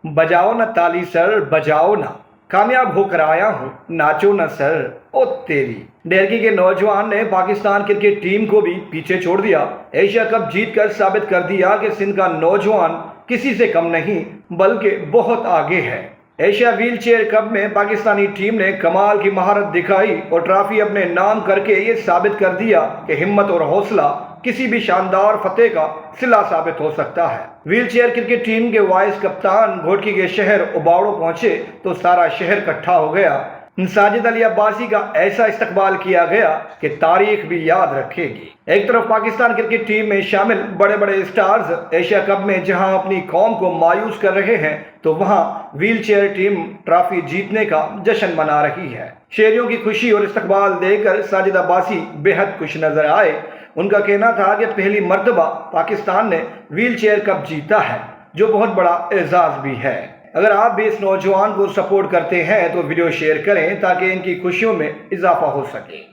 بجاؤ نہ تالی سر بجاؤ نہ، کامیاب ہو کر آیا ہوں ناچو نہ سر او تیری۔ ڈیرکی کے نوجوان نے پاکستان کرکٹ ٹیم کو بھی پیچھے چھوڑ دیا۔ ایشیا کپ جیت کر ثابت کر دیا کہ سندھ کا نوجوان کسی سے کم نہیں بلکہ بہت آگے ہے۔ ایشیا ویل چیئر کپ میں پاکستانی ٹیم نے کمال کی مہارت دکھائی اور ٹرافی اپنے نام کر کے یہ ثابت کر دیا کہ ہمت اور حوصلہ کسی بھی شاندار فتح کا صلہ ثابت ہو سکتا ہے۔ ویل چیئر کرکٹ ٹیم کے وائس کپتان گھوٹکی کے شہر اوباڑو پہنچے تو سارا شہر اکٹھا ہو گیا۔ ساجد علی عباسی کا ایسا استقبال کیا گیا کہ تاریخ بھی یاد رکھے گی۔ ایک طرف پاکستان کرکٹ ٹیم میں شامل بڑے بڑے اسٹارز ایشیا کپ میں جہاں اپنی قوم کو مایوس کر رہے ہیں تو وہاں ویل چیئر ٹیم ٹرافی جیتنے کا جشن منا رہی ہے۔ شہریوں کی خوشی اور استقبال دیکھ کر ساجد عباسی بے حد خوش نظر آئے۔ ان کا کہنا تھا کہ پہلی مرتبہ پاکستان نے ویل چیئر کپ جیتا ہے، جو بہت بڑا اعزاز بھی ہے۔ اگر آپ بھی اس نوجوان کو سپورٹ کرتے ہیں تو ویڈیو شیئر کریں تاکہ ان کی خوشیوں میں اضافہ ہو سکے۔